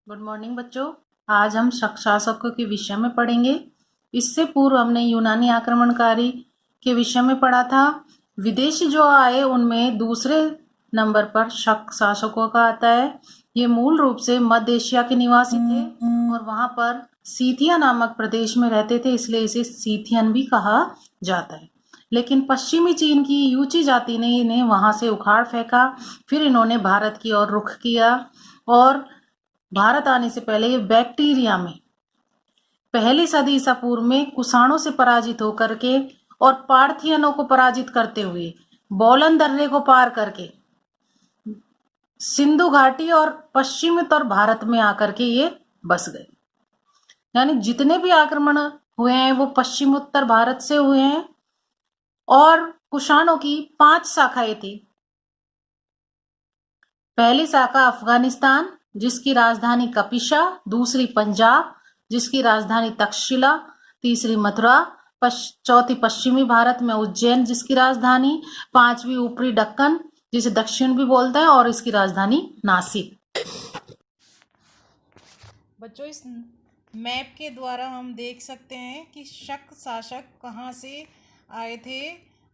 Good morning बच्चों। आज हम शक शासकों के विषय में पढ़ेंगे। इससे पूर्व हमने यूनानी आक्रमणकारी के विषय में पढ़ा था। विदेशी जो आए उनमें दूसरे नंबर पर शक शासकों का आता है। ये मूल रूप से मध्य एशिया के निवासी थे और वहां पर सीथिया नामक प्रदेश में रहते थे, इसलिए इसे सीथियन भी कहा जाता है। लेकिन पश्चिमी चीन की यूची जाति ने इन्हें वहां से उखाड़ फेंका। फिर इन्होंने भारत की ओर रुख किया और भारत आने से पहले ये बैक्टीरिया में पहली सदी ईसा पूर्व में कुषाणों से पराजित होकर के और पार्थियनों को पराजित करते हुए बोलन दर्रे को पार करके सिंधु घाटी और पश्चिमी उत्तर भारत में आकर के ये बस गए। यानी जितने भी आक्रमण हुए हैं वो पश्चिम उत्तर भारत से हुए हैं और कुषाणों की 5 शाखाएं थी। पहली शाखा अफगानिस्तान जिसकी राजधानी कपिशा, दूसरी पंजाब जिसकी राजधानी तक्षशिला, तीसरी मथुरा, चौथी पश्चिमी भारत में उज्जैन जिसकी राजधानी, 5वीं ऊपरी दक्कन जिसे दक्षिण भी बोलते हैं और इसकी राजधानी नासिक। बच्चों, इस मैप के द्वारा हम देख सकते हैं कि शक शासक कहाँ से आए थे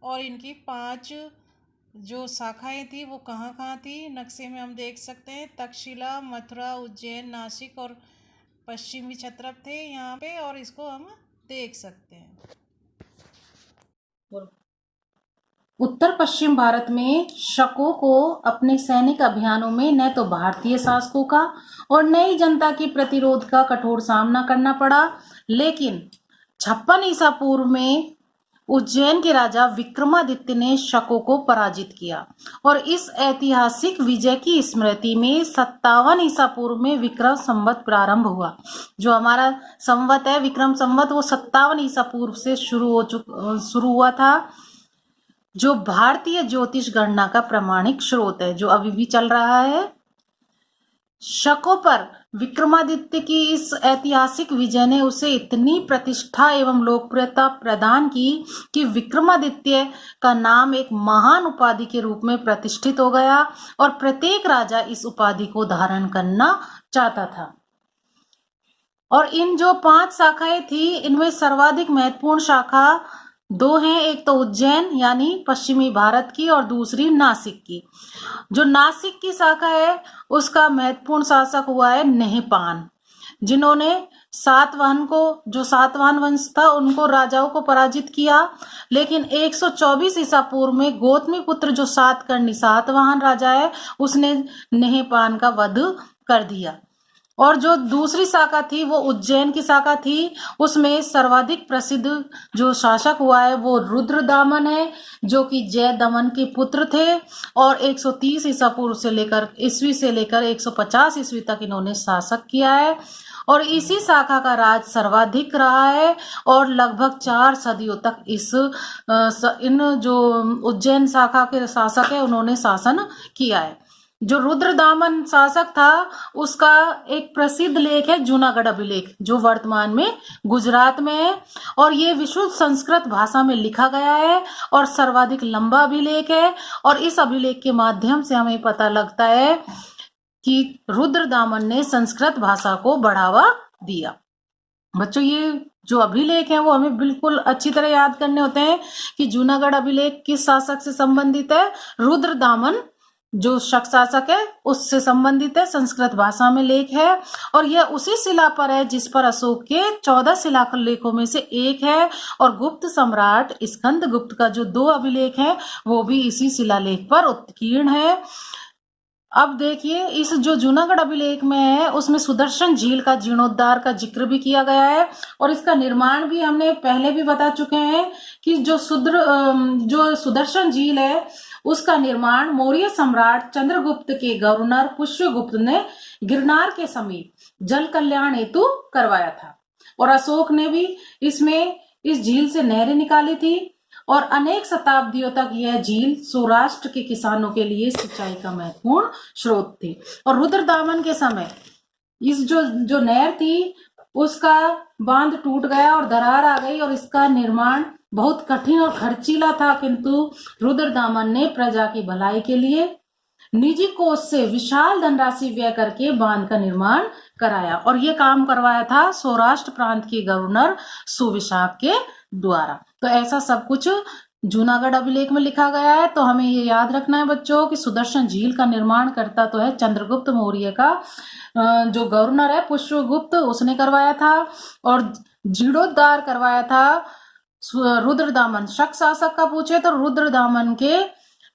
और इनकी 5 जो शाखाएं थी वो कहाँ कहाँ थी। नक्शे में हम देख सकते हैं तक्षशिला, मथुरा, उज्जैन, नासिक और पश्चिमी क्षत्रप थे यहाँ पे, और इसको हम देख सकते हैं। उत्तर पश्चिम भारत में शकों को अपने सैनिक अभियानों में न तो भारतीय शासकों का और नई जनता की प्रतिरोध का कठोर सामना करना पड़ा, लेकिन 56 ईसा पूर्व में उज्जैन के राजा विक्रमादित्य ने शकों को पराजित किया और इस ऐतिहासिक विजय की स्मृति में 57 ईसा पूर्व में विक्रम संवत प्रारंभ हुआ। जो हमारा संवत है विक्रम संवत वो 57 ईसा पूर्व से शुरू हुआ था, जो भारतीय ज्योतिष गणना का प्रामाणिक स्रोत है जो अभी भी चल रहा है। शकों पर विक्रमादित्य की इस ऐतिहासिक विजय ने उसे इतनी प्रतिष्ठा एवं लोकप्रियता प्रदान की कि विक्रमादित्य का नाम एक महान उपाधि के रूप में प्रतिष्ठित हो गया और प्रत्येक राजा इस उपाधि को धारण करना चाहता था। और इन जो 5 शाखाएं थी इनमें सर्वाधिक महत्वपूर्ण शाखा 2 हैं। एक तो उज्जैन यानी पश्चिमी भारत की और दूसरी नासिक की। जो नासिक की शाखा है उसका महत्वपूर्ण शासक हुआ है नहपान, जिन्होंने सातवाहन वंश था उनको राजाओं को पराजित किया। लेकिन 124 ईसा पूर्व में गौतमी पुत्र जो सातवाहन राजा है उसने नहपान का वध कर दिया। और जो दूसरी शाखा थी वो उज्जैन की शाखा थी, उसमें सर्वाधिक प्रसिद्ध जो शासक हुआ है वो रुद्रदामन है, जो कि जय दमन के पुत्र थे और 130 ईसा पूर्व से लेकर 150 ईस्वी तक इन्होंने शासक किया है और इसी शाखा का राज सर्वाधिक रहा है और लगभग 4 सदियों तक इन जो उज्जैन शाखा के शासक है उन्होंने शासन किया है। जो रुद्रदामन शासक था उसका एक प्रसिद्ध लेख है जूनागढ़ अभिलेख, जो वर्तमान में गुजरात में है और ये विशुद्ध संस्कृत भाषा में लिखा गया है और सर्वाधिक लंबा अभिलेख है। और इस अभिलेख के माध्यम से हमें पता लगता है कि रुद्रदामन ने संस्कृत भाषा को बढ़ावा दिया। बच्चों, ये जो अभिलेख है वो हमें बिल्कुल अच्छी तरह याद करने होते हैं कि जूनागढ़ अभिलेख किस शासक से संबंधित है। रुद्रदामन जो शक शासक है उससे संबंधित है, संस्कृत भाषा में लेख है और यह उसी शिला पर है जिस पर अशोक के 14 शिलालेखों में से एक है और गुप्त सम्राट स्कंद गुप्त का जो 2 अभिलेख है वो भी इसी शिलालेख पर उत्कीर्ण है। अब देखिए, इस जो जूनागढ़ अभिलेख में है उसमें सुदर्शन झील का जीर्णोद्धार का जिक्र भी किया गया है और इसका निर्माण भी हमने पहले भी बता चुके हैं कि जो सुदर्शन झील है उसका निर्माण मौर्य सम्राट चंद्रगुप्त के गवर्नर पुष्यगुप्त ने गिरनार के समीप जल कल्याण हेतु करवाया था और अशोक ने भी इस झील से नहरें निकाली थी और अनेक शताब्दियों तक यह झील सौराष्ट्र के किसानों के लिए सिंचाई का महत्वपूर्ण स्रोत थी। और रुद्रदामन के समय इस जो नहर थी उसका बांध टूट गया और दरार आ गई और इसका निर्माण बहुत कठिन और खर्चीला था, किंतु रुद्रदामन ने प्रजा की भलाई के लिए निजी कोष से विशाल धनराशि व्यय करके बांध का निर्माण कराया, और ये काम करवाया था सौराष्ट्र प्रांत के गवर्नर सुविशाख के द्वारा। तो ऐसा सब कुछ जूनागढ़ अभिलेख में लिखा गया है। तो हमें ये याद रखना है बच्चों कि सुदर्शन झील का निर्माण करता तो है चंद्रगुप्त मौर्य का जो गवर्नर है पुष्यगुप्त, उसने करवाया था, और जीर्णोद्धार करवाया था रुद्रदामन। शक शासक का पूछे तो रुद्रदामन के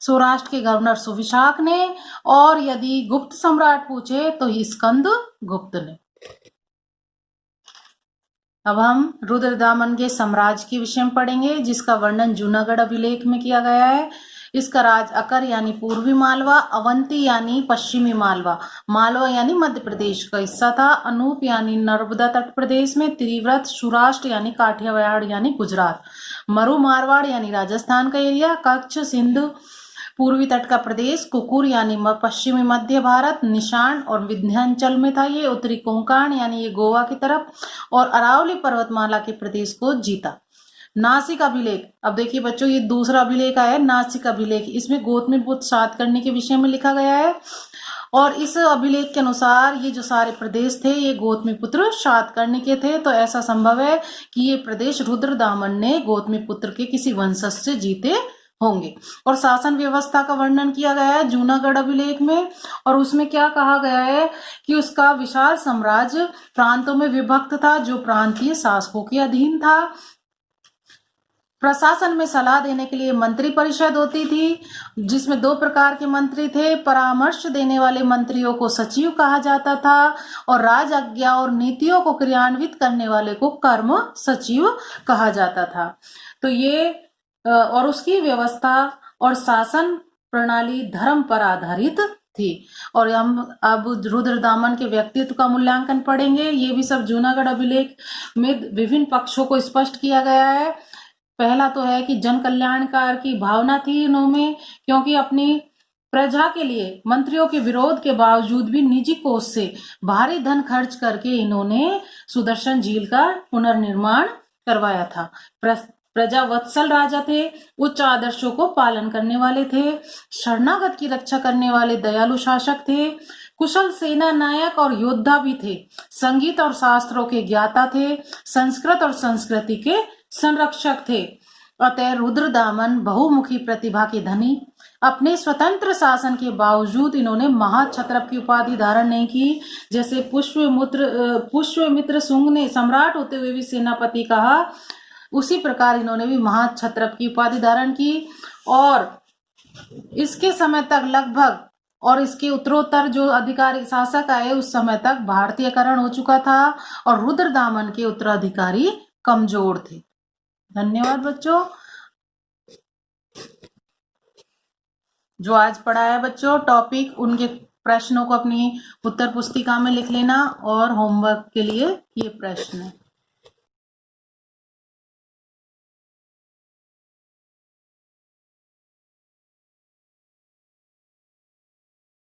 सौराष्ट्र के गवर्नर सुविशाख ने, और यदि गुप्त सम्राट पूछे तो स्कंद गुप्त ने। अब हम रुद्रदामन के साम्राज्य के विषय में पढ़ेंगे, जिसका वर्णन जूनागढ़ अभिलेख में किया गया है। इसका राज अकर यानी पूर्वी मालवा, अवंती यानी पश्चिमी मालवा, मालवा यानी मध्य प्रदेश का हिस्सा था, अनूप यानी नर्मदा तट प्रदेश में, त्रिव्रत सौराष्ट्र यानी काठियावाड़ यानी गुजरात, मरु मारवाड़ यानी राजस्थान का एरिया, कच्छ सिंध पूर्वी तट का प्रदेश, कुकुर यानी पश्चिमी मध्य भारत, निशान और विंध्याचल में था ये, उत्तरी कोंकण यानी ये गोवा की तरफ, और अरावली पर्वतमाला के प्रदेश को जीता। नासिक अभिलेख, अब देखिए बच्चों ये दूसरा अभिलेख आया है नासिक अभिलेख, इसमें गौतमी बुद्ध सातकर्णी के विषय में लिखा गया है, और इस अभिलेख के अनुसार ये जो सारे प्रदेश थे ये गौतमीपुत्र सातकर्णी के थे। तो ऐसा संभव है कि ये प्रदेश रुद्रदामन ने गौतमीपुत्र के किसी वंशज से जीते होंगे। और शासन व्यवस्था का वर्णन किया गया है जूनागढ़ अभिलेख में, और उसमें क्या कहा गया है कि उसका विशाल साम्राज्य प्रांतों में विभक्त था जो प्रांतीय शासकों के अधीन था। प्रशासन में सलाह देने के लिए मंत्री परिषद होती थी, जिसमें 2 प्रकार के मंत्री थे। परामर्श देने वाले मंत्रियों को सचिव कहा जाता था, और राज आज्ञा और नीतियों को क्रियान्वित करने वाले को कर्म सचिव कहा जाता था। तो ये और उसकी व्यवस्था और शासन प्रणाली धर्म पर आधारित थी। और हम अब रुद्रदामन के व्यक्तित्व का मूल्यांकन पढ़ेंगे। ये भी सब जूनागढ़ अभिलेख में विभिन्न पक्षों को स्पष्ट किया गया है। पहला तो है कि जन कल्याणकार की भावना थी इन्होंने, क्योंकि अपनी प्रजा के लिए मंत्रियों के विरोध के बावजूद भी निजी कोष से भारी धन खर्च करके इन्होंने सुदर्शन झील का पुनर्निर्माण करवाया था। प्रजा वत्सल राजा थे, उच्च आदर्शों को पालन करने वाले थे, शरणागत की रक्षा करने वाले दयालु शासक थे, कुशल सेना नायक और योद्धा भी थे, संगीत और शास्त्रों के ज्ञाता थे, संस्कृत और संस्कृति के संरक्षक थे। अतः रुद्रदामन बहुमुखी प्रतिभा के धनी। अपने स्वतंत्र शासन के बावजूद इन्होंने महाक्षत्रप की उपाधि धारण नहीं की। जैसे पुष्यमित्र शुंग ने सम्राट होते हुए भी सेनापति कहा, उसी प्रकार इन्होंने भी महाक्षत्रप की उपाधि धारण की। और इसके समय तक लगभग, और इसके उत्तरोत्तर जो अधिकारी शासक आए उस समय तक भारतीयकरण हो चुका था, और रुद्रदामन के उत्तराधिकारी कमजोर थे। धन्यवाद बच्चों। जो आज पढ़ा है बच्चों टॉपिक, उनके प्रश्नों को अपनी उत्तर पुस्तिका में लिख लेना, और होमवर्क के लिए ये प्रश्न है।